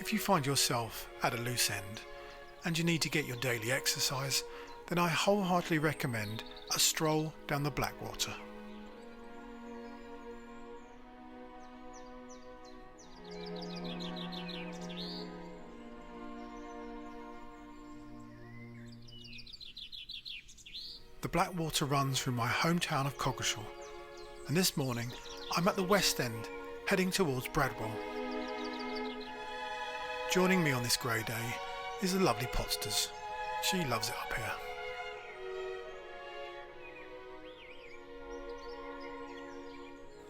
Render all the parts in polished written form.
If you find yourself at a loose end and you need to get your daily exercise, then I wholeheartedly recommend a stroll down the Blackwater. The Blackwater runs through my hometown of Coggeshall, and this morning I'm at the West End heading towards Bradwell. Joining me on this grey day is the lovely Potsters. She loves it up here.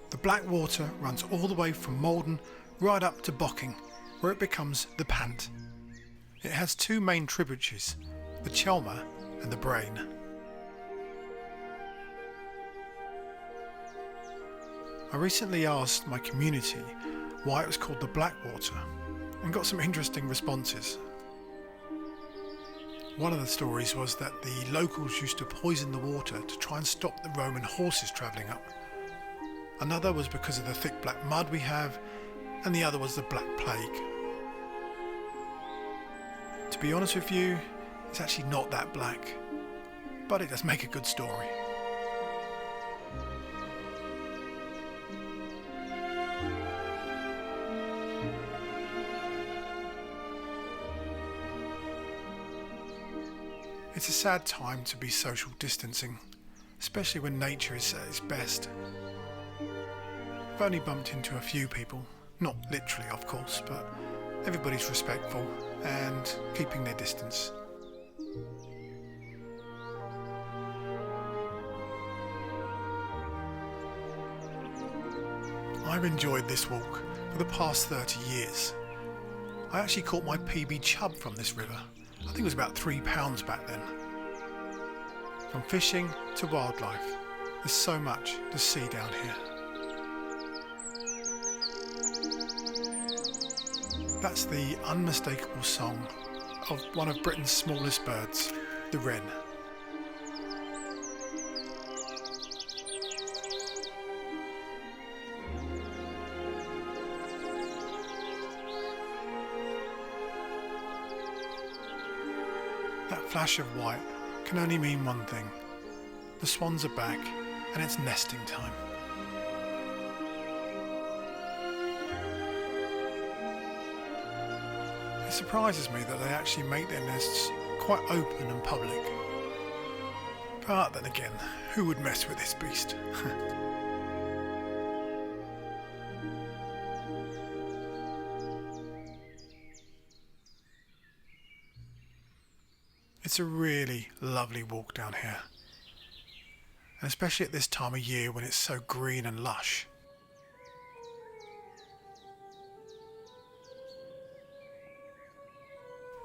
The Blackwater runs all the way from Maldon right up to Bocking, where it becomes the Pant. It has two main tributaries, the Chelmer and the Brain. I recently asked my community why it was called the Blackwater and got some interesting responses. One of the stories was that the locals used to poison the water to try and stop the Roman horses travelling up. Another was because of the thick black mud we have, and the other was the Black Plague. To be honest with you, it's actually not that black, but it does make a good story. It's a sad time to be social distancing, especially when nature is at its best. I've only bumped into a few people, not literally of course, but everybody's respectful and keeping their distance. I've enjoyed this walk for the past 30 years. I actually caught my PB chub from this river. I think it was about £3 back then. From fishing to wildlife, there's so much to see down here. That's the unmistakable song of one of Britain's smallest birds, the wren. That flash of white can only mean one thing. The swans are back and it's nesting time. It surprises me that they actually make their nests quite open and public. But then again, who would mess with this beast? It's a really lovely walk down here, and especially at this time of year when it's so green and lush.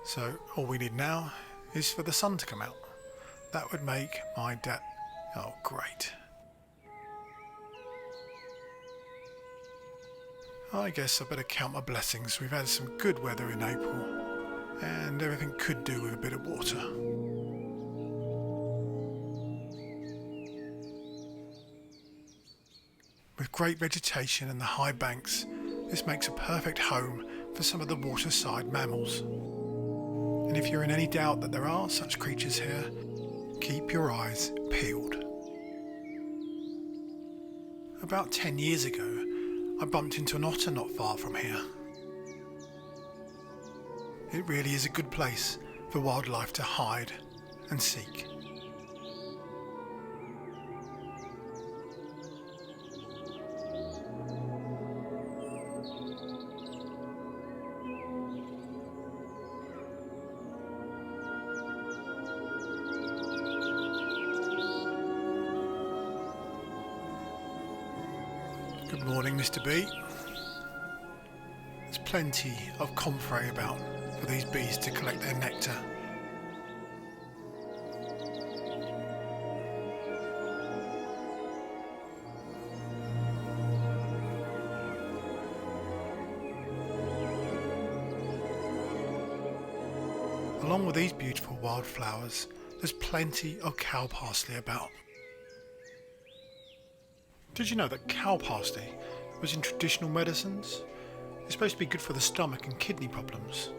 So all we need now is for the sun to come out. That would make my day. Oh, great. I guess I better count my blessings. We've had some good weather in April, and everything could do with a bit of water. With great vegetation and the high banks, this makes a perfect home for some of the waterside mammals. And if you're in any doubt that there are such creatures here, keep your eyes peeled. About 10 years ago, I bumped into an otter not far from here. It really is a good place for wildlife to hide and seek. Good morning, Mr. B. There's plenty of comfrey about for these bees to collect their nectar. Along with these beautiful wildflowers, there's plenty of cow parsley about. Did you know that cow parsley was in traditional medicines? It's supposed to be good for the stomach and kidney problems.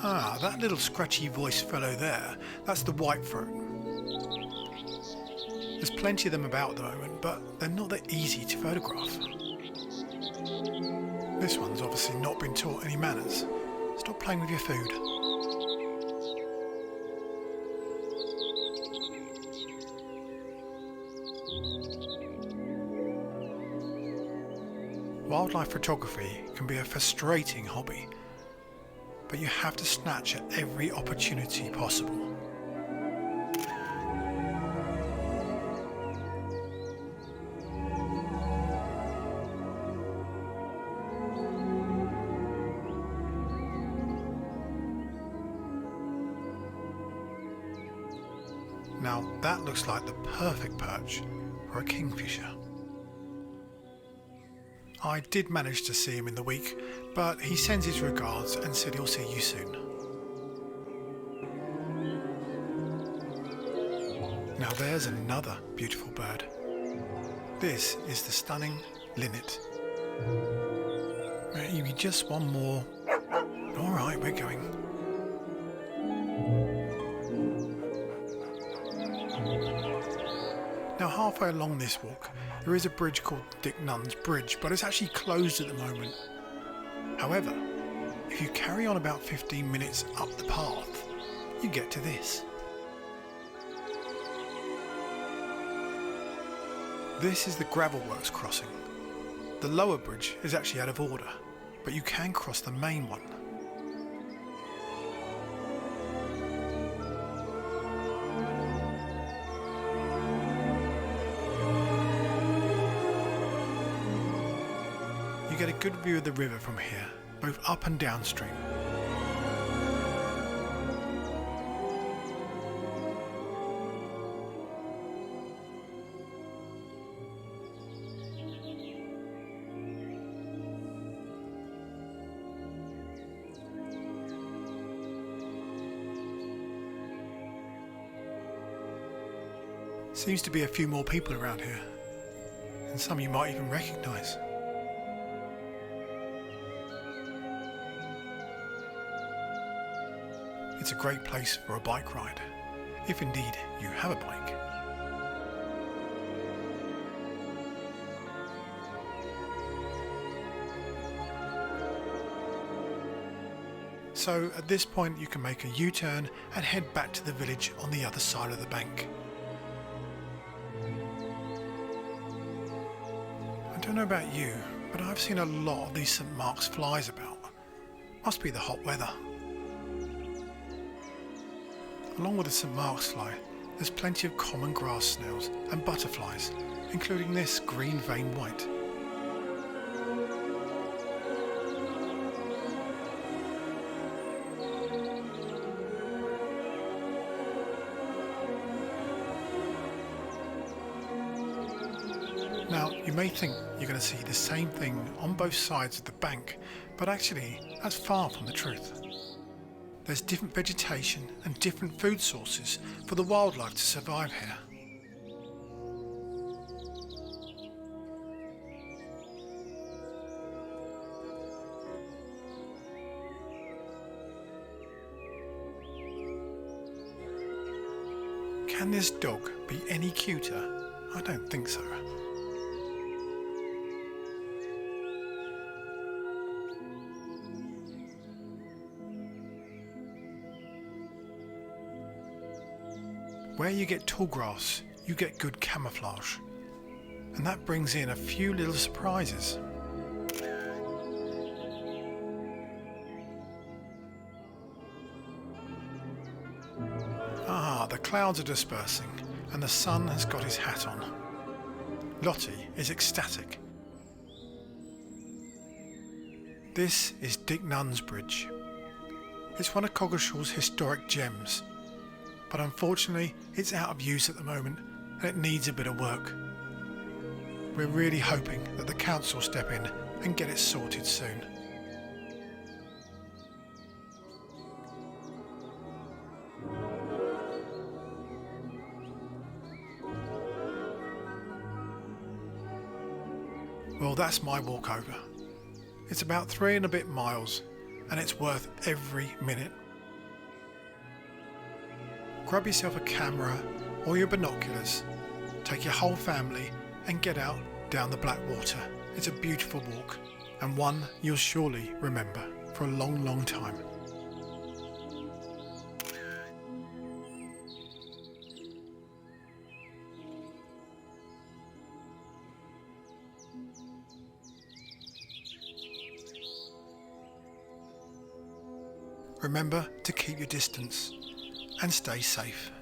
Ah, that little scratchy voiced fellow there, that's the whitethroat. There's plenty of them about at the moment, but they're not that easy to photograph. This one's obviously not been taught any manners. Stop playing with your food. Wildlife photography can be a frustrating hobby, but you have to snatch at every opportunity possible. Now that looks like the perfect perch for a kingfisher. I did manage to see him in the week, but he sends his regards and said he'll see you soon. Now there's another beautiful bird. This is the stunning linnet. Maybe just one more. Alright, we're going. Now halfway along this walk, there is a bridge called Dick Nunn's Bridge, but it's actually closed at the moment. However, if you carry on about 15 minutes up the path, you get to this. This is the Gravelworks crossing. The lower bridge is actually out of order, but you can cross the main one. You get a good view of the river from here, both up and downstream. Seems to be a few more people around here, and some you might even recognise. It's a great place for a bike ride, if indeed you have a bike. So at this point you can make a U-turn and head back to the village on the other side of the bank. I don't know about you, but I've seen a lot of these St Mark's flies about. Must be the hot weather. Along with the St Mark's fly, there's plenty of common grass snails and butterflies, including this green veined white. Now, you may think you're going to see the same thing on both sides of the bank, but actually that's far from the truth. There's different vegetation and different food sources for the wildlife to survive here. Can this dog be any cuter? I don't think so. Where you get tall grass, you get good camouflage, and that brings in a few little surprises. Ah, the clouds are dispersing, and the sun has got his hat on. Lottie is ecstatic. This is Dick Nunn's Bridge. It's one of Coggeshall's historic gems, but unfortunately it's out of use at the moment and it needs a bit of work. We're really hoping that the council will step in and get it sorted soon. Well, that's my walkover. It's about 3 and a bit miles, and it's worth every minute. Grab yourself a camera or your binoculars, take your whole family and get out down the Blackwater. It's a beautiful walk, and one you'll surely remember for a long, long time. Remember to keep your distance and stay safe.